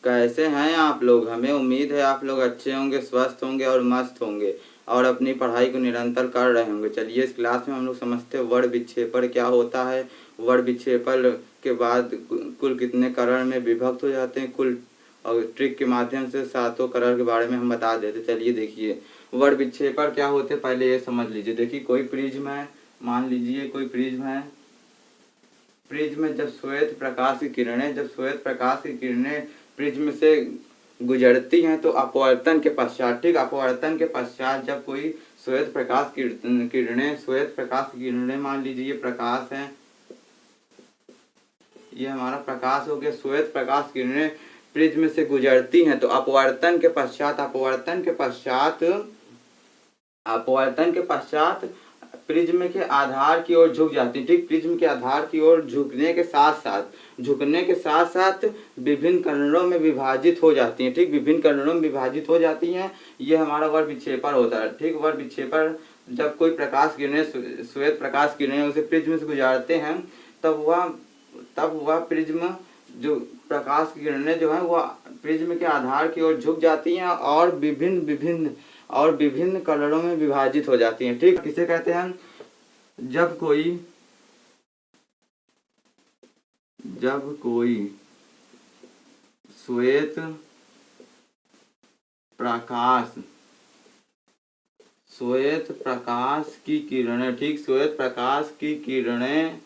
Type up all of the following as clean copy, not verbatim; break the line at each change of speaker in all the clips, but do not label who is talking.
कैसे हैं आप लोग? हमें उम्मीद है आप लोग अच्छे होंगे, स्वस्थ होंगे और मस्त होंगे और अपनी पढ़ाई को निरंतर कर रहे होंगे। चलिए इस क्लास में हम लोग समझते हैं वर्ण विक्षेपण क्या होता है, वर्ण विक्षेपण के बाद कुल कितने करण में विभक्त हो जाते हैं, कुल और ट्रिक के माध्यम से सातों करण के बारे में हम बता देते। चलिए देखिए वर्ण विक्षेपण क्या होते हैं पहले ये समझ लीजिए। देखिए कोई प्रिज्म है, मान लीजिए कोई प्रिज्म है। प्रिज्म में जब श्वेत प्रकाश की किरणें प्रिज्म से गुजरती हैं तो अपवर्तन के पश्चात, ठीक, अपवर्तन के पश्चात जब कोई श्वेत प्रकाश की किरणें मान लीजिए ये प्रकाश है, ये हमारा प्रकाश हो गया। श्वेत प्रकाश किरणें प्रिज्म से गुजरती हैं तो अपवर्तन के पश्चात प्रिज्म के आधार की ओर झुक जाती है, ठीक। प्रिज्म के आधार की ओर झुकने के साथ साथ विभिन्न कणों में विभाजित हो जाती हैं, ठीक, विभिन्न कणों में विभाजित हो जाती हैं। ये हमारा वर्ण विक्षेपण होता है, ठीक। वर्ण विक्षेपण जब कोई प्रकाश किरणें, श्वेत प्रकाश किरणें उसे प्रिज्म से गुजारते हैं तब वह प्रिज्म जो प्रकाश की किरणें जो है वह प्रिज्म के आधार की ओर झुक जाती हैं और विभिन्न कलरों में विभाजित हो जाती हैं, ठीक। किसे कहते हैं? जब कोई श्वेत प्रकाश की किरणें, ठीक, श्वेत प्रकाश की किरणें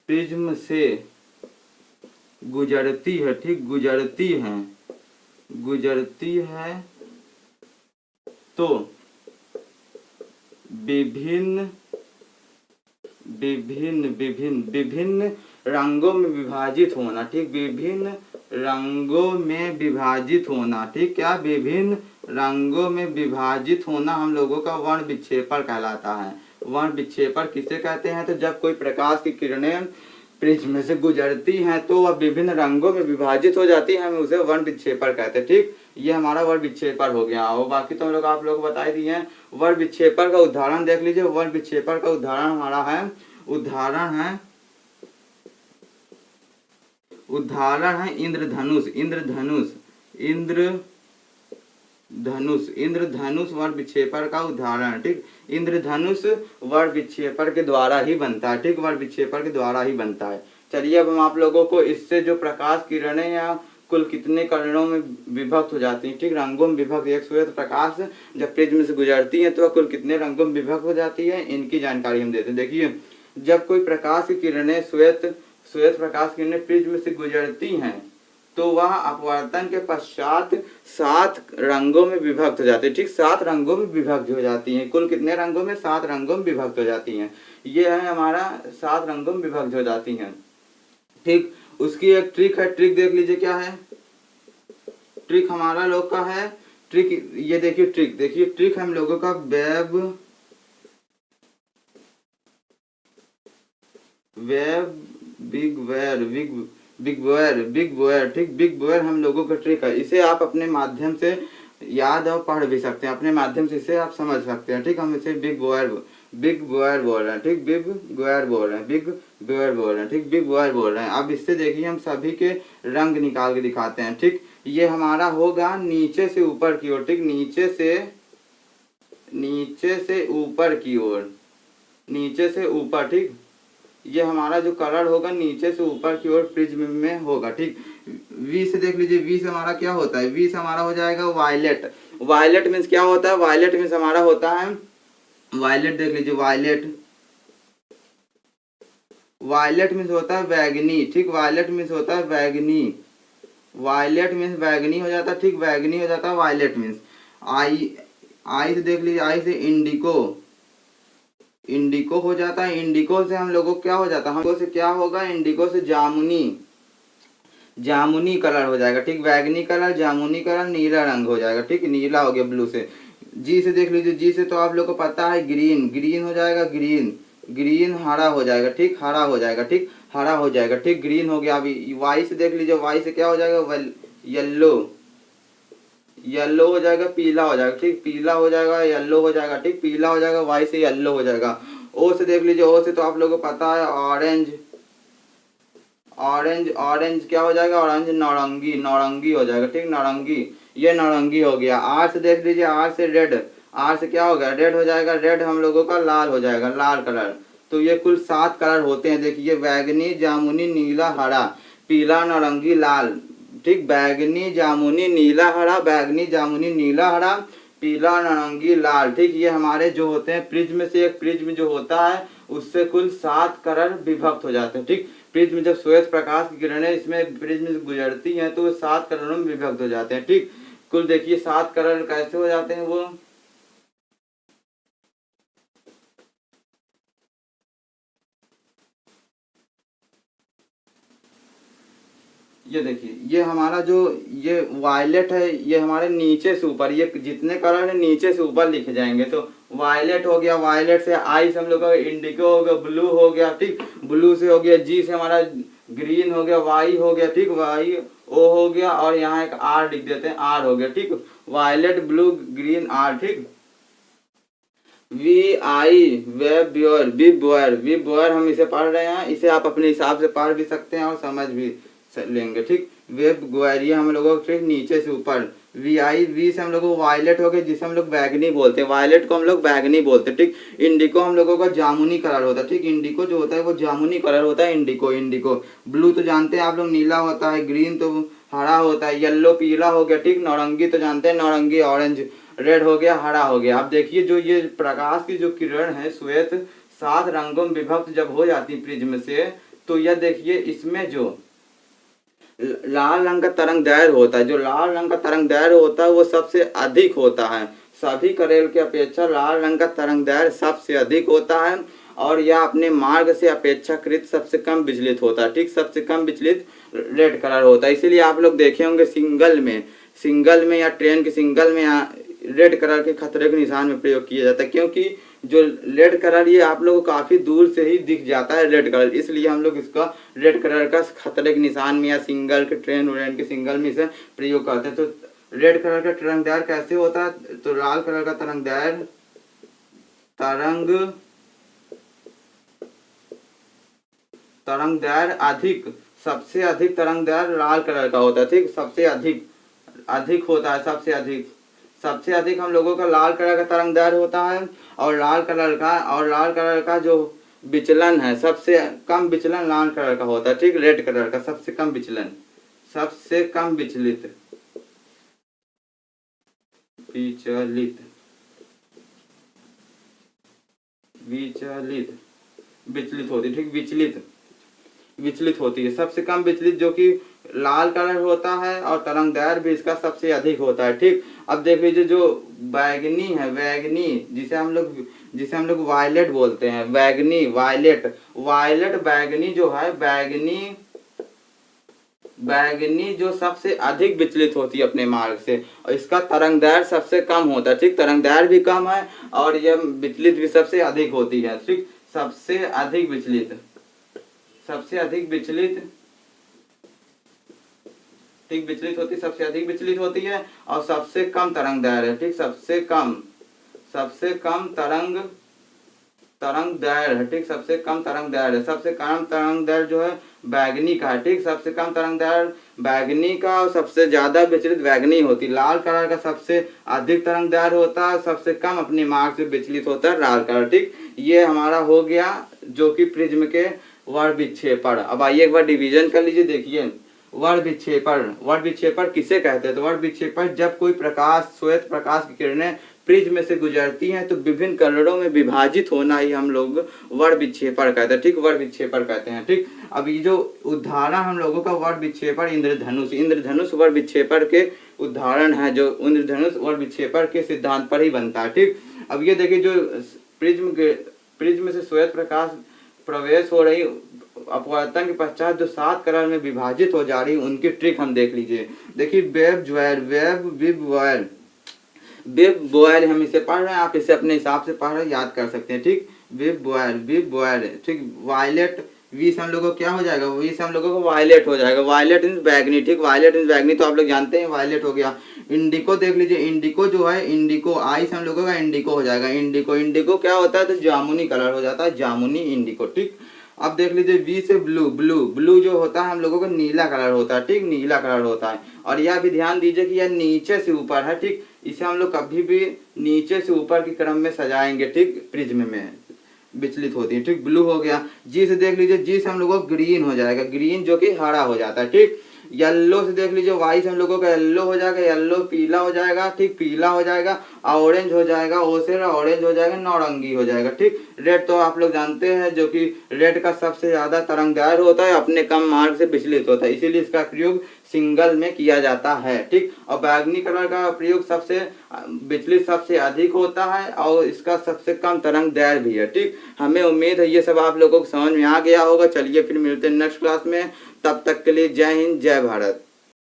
प्रिज्म से गुजरती है, ठीक, गुजरती है तो विभिन्न रंगों में विभाजित होना, ठीक, विभिन्न रंगों में विभाजित होना, ठीक, क्या विभिन्न रंगों में विभाजित होना हम लोगों का वर्ण विक्षेपण कहलाता है। वर्ण विक्षेपण किसे कहते हैं? तो जब कोई प्रकाश की किरणें प्रिज्म से गुजरती हैं तो वह विभिन्न रंगों में विभाजित हो जाती है, हम उसे वर्ण विक्षेपण कहते हैं, ठीक। ये हमारा वर्ण विक्षेपण हो गया। और बाकी तो हम लोग आप लोग को बता ही दिए हैं। वर्ण विक्षेपण का उदाहरण देख लीजिए। वर्ण विक्षेपण का उदाहरण हमारा है, उदाहरण है इंद्रधनुष वर्ण विक्षेपण का उदाहरण, ठीक। इंद्रधनुष वर्ण विक्षेपण के द्वारा ही बनता है, ठीक, वर्ण विक्षेपण के द्वारा ही बनता है। चलिए अब हम आप लोगों को इससे जो प्रकाश किरणें या कुल कितने कणों में विभक्त हो जाती हैं, ठीक, रंगों में विभक्त। एक श्वेत प्रकाश जब प्रिज्म से गुजरती है तो कुल कितने रंगों में विभक्त हो जाती है, इनकी जानकारी हम देते हैं। देखिए जब कोई प्रकाश की किरणें श्वेत प्रकाश किरणें प्रिज्म से गुजरती हैं तो वह अपवर्तन के पश्चात 7 रंगों में विभक्त हो जाती है, ठीक, 7 रंगों में विभक्त हो जाती हैं। कुल कितने रंगों में? 7 रंगों में विभक्त हो जाती हैं। ये है हमारा 7 रंगों में विभक्त हो जाती हैं, ठीक। उसकी एक ट्रिक है, ट्रिक देख लीजिए क्या है। ट्रिक हमारा लोग का है, ट्रिक ये देखिए, ट्रिक हम लोगों का बिग बोयर, ठीक, बिग बोयर हम लोगों का ट्रिक है। इसे आप अपने माध्यम से याद और पढ़ भी सकते हैं, अपने माध्यम से इसे आप समझ सकते हैं, ठीक। हम इसे बिग बोयर बोल रहे हैं, ठीक, बिग बोयर बोल रहे हैं, ठीक, बिग बोयर बोल रहे हैं। अब इससे देखिए हम सभी के रंग निकाल के दिखाते हैं, ठीक। ये हमारा होगा नीचे से ऊपर की ओर, ठीक, नीचे से ऊपर, ठीक। ये हमारा जो कलर होगा नीचे से ऊपर की ओर प्रिज्म में होगा, ठीक। वी से देख लीजिए, वी से हमारा क्या होता है? वी से हमारा हो जाएगा वायलेट मीन्स क्या होता है? वायलेट मीन्स हमारा होता है, वायलेट देख लीजिए, वायलेट मीन्स होता है बैगनी, ठीक, वायलेट मीन्स होता है बैगनी, वायलेट मीन्स बैगनी हो जाता है, ठीक, बैगनी हो जाता है वायलेट मीन्स। आई से देख लीजिए, आई से इंडिको हो जाता है। इंडिको से हम लोगों को क्या हो जाता है? हमको से क्या होगा? इंडिको से जामुनी कलर हो जाएगा, ठीक, बैगनी कलर, जामुनी कलर, नीला रंग हो जाएगा, ठीक, नीला हो गया ब्लू से। जी से देख लीजिए, जी से तो आप लोग को पता है ग्रीन हो जाएगा, ग्रीन हरा हो जाएगा, ठीक, हरा हो जाएगा, ठीक, हरा हो जाएगा, ठीक, ग्रीन हो गया। अभी वाई से देख लीजिए, वाई से क्या हो जाएगा? येलो हो जाएगा, पीला हो जाएगा, ठीक, पीला हो जाएगा, येलो हो जाएगा, ठीक, पीला हो जाएगा, वाई से येलो हो जाएगा। ओ से देख लीजिए, ओ से तो आप लोगों को पता है ऑरेंज ऑरेंज, ऑरेंज क्या हो जाएगा, ऑरेंज नारंगी, नारंगी हो जाएगा, ठीक, नारंगी, ये नारंगी हो गया। आर से देख लीजिए, आर से रेड, आर से क्या हो गया, रेड हो जाएगा, रेड हम लोगों का लाल हो जाएगा, लाल कलर। तो ये कुल 7 कलर होते हैं, देखिए बैगनी, जामुनी, नीला, हरा, पीला, नारंगी, लाल, ठीक, बैगनी, जामुनी, नीला, हरा, बैगनी, जामुनी, नीला, हरा, पीला, नारंगी, लाल, ठीक, ये हमारे जो होते हैं प्रिज्म से, एक प्रिज्म जो होता है उससे कुल 7 कलर विभक्त हो जाते हैं, ठीक। प्रिज्म जब श्वेत प्रकाश की किरणें इसमें प्रिज्म से गुजरती हैं तो वो 7 कलरों में विभक्त हो जाते हैं, ठीक। कुल देखिए 7 कलर कैसे हो जाते हैं वो, ये देखिए, ये हमारा जो ये वायलेट है, ये हमारे नीचे से ऊपर, ये जितने कलर है नीचे से ऊपर लिखे जाएंगे। तो वायलेट हो गया, वायलेट से आई से हम लोग का इंडिको हो गया, ब्लू हो गया, ठीक, ब्लू से हो गया, जी से हमारा ग्रीन हो गया, वाई हो गया, ठीक, वाई ओ हो गया, और यहाँ एक आर लिख देते हैं, आर हो गया, ठीक, वायलेट, ब्लू, ग्रीन, आर, ठीक। वी आई वेब ब्योर, वी बोयर, वी बोयर हम इसे पढ़ रहे हैं, इसे आप अपने हिसाब से पढ़ भी सकते हैं और समझ भी लेंगे, ठीक। वेब गोयर, ये हम लोगों को ठीक नीचे से ऊपर, वी आई, वी से हम लोग को वायलेट हो गया, जिसे हम लोग बैगनी बोलते हैं, वायलेट को हम लोग बैगनी बोलते हैं, ठीक। इंडिको हम लोगों का जामुनी कलर होता है, ठीक, इंडिको जो होता है वो जामुनी कलर होता है, इंडिको, इंडिको। ब्लू तो जानते हैं आप लोग नीला होता है, ग्रीन तो हरा होता है, येलो पीला हो गया, ठीक, नारंगी तो जानते हैं नारंगी ऑरेंज, रेड हो गया, हरा हो गया। अब देखिए जो ये प्रकाश की जो किरण है श्वेत 7 रंगों में विभक्त जब हो जाती प्रिज्म से, तो यह देखिए इसमें जो लाल रंग का तरंग दैर्घ्य होता है, जो लाल रंग का तरंग दैर्घ्य होता है वो सबसे अधिक होता है, सभी करेल की अपेक्षा लाल रंग का तरंग दैर्घ्य सबसे अधिक होता है, और यह अपने मार्ग से अपेक्षाकृत सबसे कम विचलित होता है, ठीक, सबसे कम विचलित रेड कलर होता है। इसीलिए आप लोग देखे होंगे सिंगल में या ट्रेन के सिंगल में रेड कलर के खतरे के निशान में प्रयोग किया जाता है, क्योंकि जो रेड कलर ये आप लोगों को काफी दूर से ही दिख जाता है रेड कलर, इसलिए हम लोग इसका रेड कलर का खतरे के निशान में या सिंगल के ट्रेन उड़ेन के सिंगल में इसे प्रयोग करते हैं। तो रेड कलर का तरंग दैर्घ्य कैसे होता है, तो लाल कलर का तरंग दैर्घ्य तरंग दैर्घ्य अधिक, सबसे अधिक तरंग दैर्घ्य लाल कलर का होता है, ठीक, सबसे अधिक अधिक होता है, सबसे अधिक हम लोगों का लाल कलर का तरंग दैर्घ्य होता है, और लाल कलर का जो विचलन है सबसे कम विचलन लाल कलर का होता है, ठीक, रेड कलर का सबसे कम विचलन, सबसे कम विचलित विचलित विचलित विचलित होती है, ठीक, विचलित होती है, सबसे कम विचलित जो कि लाल कलर होता है, और तरंग दैर्घ्य भी इसका सबसे अधिक होता है, ठीक। अब देख लीजिए जो बैगनी है, बैगनी जिसे हम लोग वायलेट बोलते हैं, बैगनी, वायलेट बैगनी जो है, बैगनी जो सबसे अधिक विचलित होती है अपने मार्ग से, और इसका तरंग दैर्घ्य सबसे कम होता है, ठीक, तरंग दैर्घ्य भी कम है और यह विचलित भी सबसे अधिक होती है, ठीक, सबसे अधिक विचलित, ठीक, विचलित होती, सबसे अधिक विचलित होती है, और सबसे कम तरंग दैर्घ्य है, ठीक, सबसे कम तरंग दैर्घ्य है, ठीक, सबसे कम तरंग दैर्घ्य है, सबसे कम तरंग दैर्घ्य जो है बैगनी का है, ठीक, सबसे कम तरंग दैर्घ्य बैगनी का, और सबसे ज्यादा विचलित बैगनी होती, लाल कलर का सबसे अधिक तरंग दैर्घ्य होता है, सबसे कम अपने मार्ग से विचलित होता है लाल कलर, ठीक। ये हमारा हो गया जो कि प्रिज्म के वर्ग विक्षेपण। अब आइए एक बार डिवीजन कर लीजिए, देखिए वर्ग विक्षेपण किसे कहते हैं, तो वर्ग विक्षेपण जब कोई प्रकाश, श्वेत प्रकाश की किरणें प्रिज्म से गुजरती हैं तो विभिन्न कलरों में विभाजित होना ही हम लोग वर्ग विक्षेपण कहते हैं, ठीक, वर्ग विक्षेपण कहते हैं, ठीक। अब ये जो उदाहरण हम लोगों का वर्ग विक्षेपण इंद्रधनुष वर्ग विक्षेपण के उदाहरण है, जो इंद्रधनुष वर्ग विक्षेपण के सिद्धांत पर ही बनता है, ठीक। अब ये देखिए जो प्रिज्म से श्वेत प्रकाश प्रवेश हो रही अपवर्तन के पश्चात जो 7 कलर में विभाजित हो जा रही उनकी ट्रिक हम देख लीजिए। देखिए वेब बॉयल हम इसे पढ़ रहे हैं, आप इसे अपने हिसाब से पढ़ रहे याद कर सकते हैं, ठीक, वेब बॉयल, ठीक। वायलेट, वी से हम लोगों को क्या हो जाएगा, वी से हम लोगों को वायलेट हो जाएगा, वायलेट इन बैगनी, ठीक, वायलेट इन बैगनी तो आप लोग जानते हैं वायलेट हो गया। इंडिको देख लीजिए, इंडिको जो है, इंडिको आई से हम लोगों का इंडिको हो जाएगा, इंडिको क्या होता है, तो जामुनी कलर हो जाता है, जामुनी इंडिको, ठीक। अब देख लीजिए वी से ब्लू, ब्लू ब्लू जो होता है हम लोगों का नीला कलर होता है, ठीक, नीला कलर होता है। और यह भी ध्यान दीजिए कि यह नीचे से ऊपर है, ठीक, इसे हम लोग कभी भी नीचे से ऊपर के क्रम में सजाएंगे, ठीक, प्रिज्म में विचलित होती है, ठीक। ब्लू हो गया। जी से देख लीजिए, जी से हम लोगों को ग्रीन हो जाएगा, ग्रीन जो कि हरा हो जाता है, ठीक। येलो से देख लीजिए, वाई से हम लोगों का येलो हो जाएगा, येलो पीला हो जाएगा, ठीक, पीला हो जाएगा। ऑरेंज हो जाएगा, ओ से ऑरेंज हो जाएगा, नारंगी हो जाएगा, ठीक। रेड तो आप लोग जानते हैं जो कि रेड का सबसे ज्यादा तरंगदार होता है, अपने कम मार्ग से विचलित होता है, इसीलिए इसका प्रयोग सिंगल में किया जाता है, ठीक। और बैंगनी कलर का प्रयोग सबसे विचलित सबसे अधिक होता है और इसका सबसे कम तरंगदैर्घ्य भी है, ठीक। हमें उम्मीद है ये सब आप लोगों को समझ में आ गया होगा। चलिए फिर मिलते हैं नेक्स्ट क्लास में, तब तक के लिए जय हिंद, जय भारत।